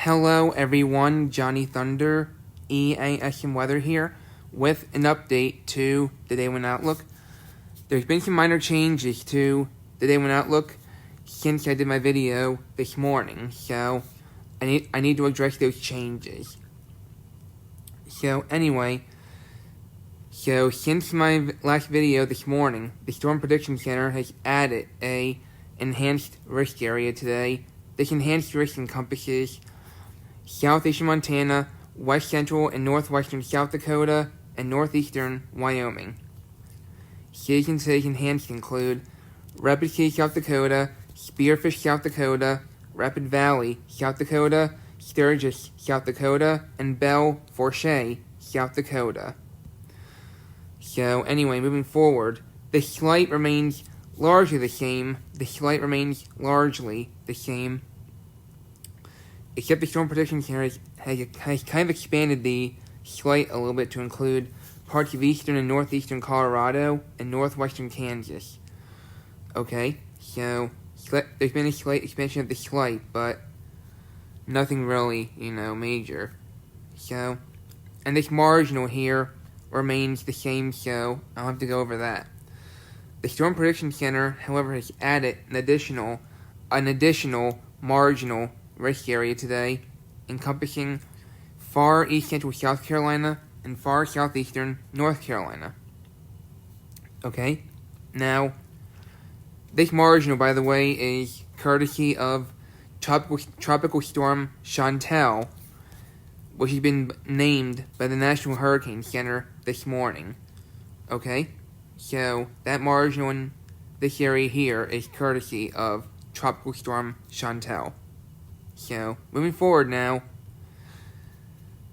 Hello everyone, JohnnyThunderEAS&Weather here with an update to the Day 1 Outlook. There's been some minor changes to the Day 1 Outlook since I did my video this morning, so I need to address those changes. So anyway, since my last video this morning, the Storm Prediction Center has added a enhanced risk area today. This enhanced risk encompasses southeastern Montana, west central and northwestern South Dakota, and northeastern Wyoming. Seasons today's enhanced include Rapid City, South Dakota, Spearfish, South Dakota, Rapid Valley, South Dakota, Sturgis, South Dakota, and Belle Fourche, South Dakota. So anyway, moving forward, the slight remains largely the same. Except the Storm Prediction Center has kind of expanded the slight a little bit to include parts of eastern and northeastern Colorado and northwestern Kansas. Okay, so there's been a slight expansion of the slight, but nothing really, major. So, and this marginal here remains the same, so I'll have to go over that. The Storm Prediction Center, however, has added an additional marginal risk area today, encompassing far east central South Carolina and far southeastern North Carolina. Okay, now this marginal, by the way, is courtesy of Tropical Storm Chantal, which has been named by the National Hurricane Center this morning. Okay, so that marginal in this area here is courtesy of Tropical Storm Chantal. So, moving forward now,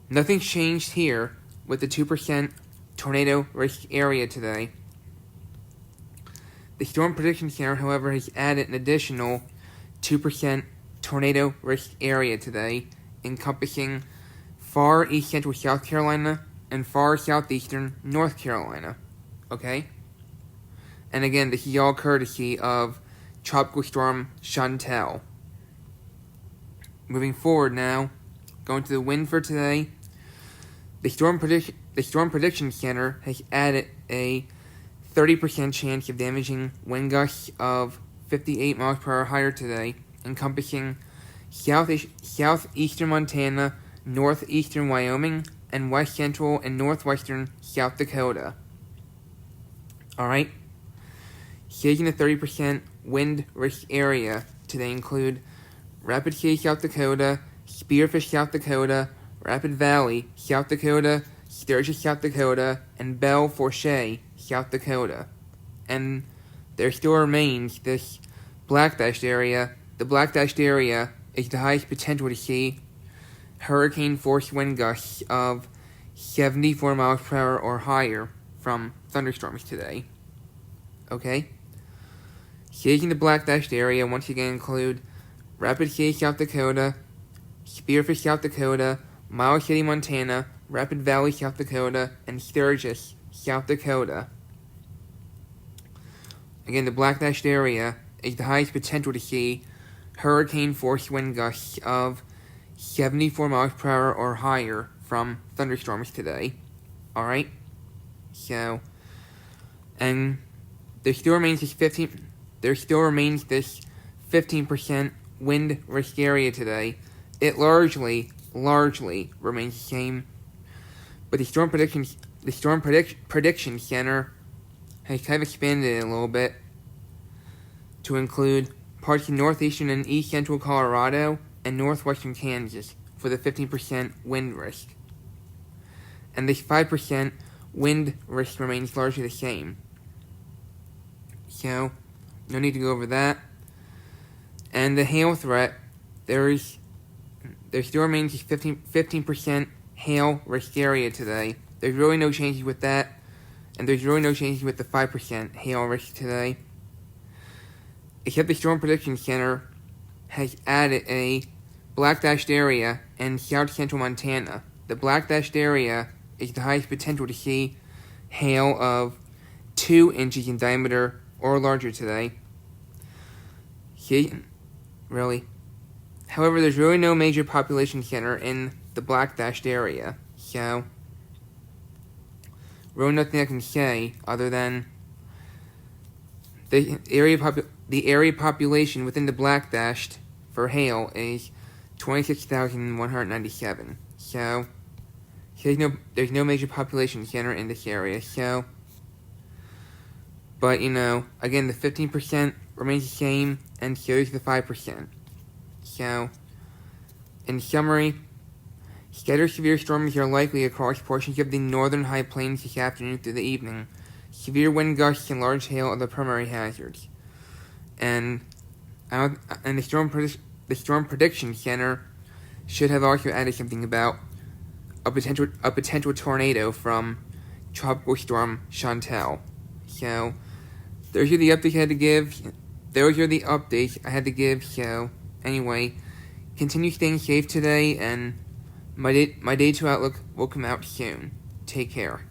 nothing's changed here with the 2% tornado risk area today. The Storm Prediction Center, however, has added an additional 2% tornado risk area today, encompassing far east central South Carolina and far southeastern North Carolina. Okay? And again, this is all courtesy of Tropical Storm Chantal. Moving forward now, going to the wind for today, the Storm Prediction Center has added a 30% chance of damaging wind gusts of 58 miles per hour higher today, encompassing southeastern Montana, northeastern Wyoming, and west central and northwestern South Dakota. Alright? Shades in the 30% wind risk area today include Rapid City, South Dakota, Spearfish, South Dakota, Rapid Valley, South Dakota, Sturgis, South Dakota, and Belle Fourche, South Dakota. And there still remains this black dashed area. The black dashed area is the highest potential to see hurricane force wind gusts of 74 miles per hour or higher from thunderstorms today. Okay? Shades in the black dashed area once again include Rapid City, South Dakota, Spearfish, South Dakota, Miles City, Montana, Rapid Valley, South Dakota, and Sturgis, South Dakota. Again, the black dashed area is the highest potential to see hurricane force wind gusts of 74 miles per hour or higher from thunderstorms today. Alright? So, and there still remains this 15% wind risk area today. It largely remains the same, but the Storm Prediction Center has kind of expanded it a little bit to include parts of northeastern and east central Colorado and northwestern Kansas for the 15% wind risk. And this 5% wind risk remains largely the same. So, no need to go over that. And the hail threat, there still remains 15% hail risk area today. There's really no changes with that, and there's really no changes with the 5% hail risk today. Except the Storm Prediction Center has added a black dashed area in south central Montana. The black dashed area is the highest potential to see hail of 2 inches in diameter or larger today. See, really, However, there's really no major population center in the black dashed area, so really nothing I can say other than the area population within the black dashed for hail is 26,197. So there's no major population center in this area. So, but again, the 15% remains the same, and so is the 5%. So, in summary, scattered severe storms are likely across portions of the northern high plains this afternoon through the evening. Severe wind gusts and large hail are the primary hazards. And the Storm Prediction Center should have also added something about a potential tornado from Tropical Storm Chantal. So, those are the updates I had to give. So, anyway, continue staying safe today, and my day 2 outlook will come out soon. Take care.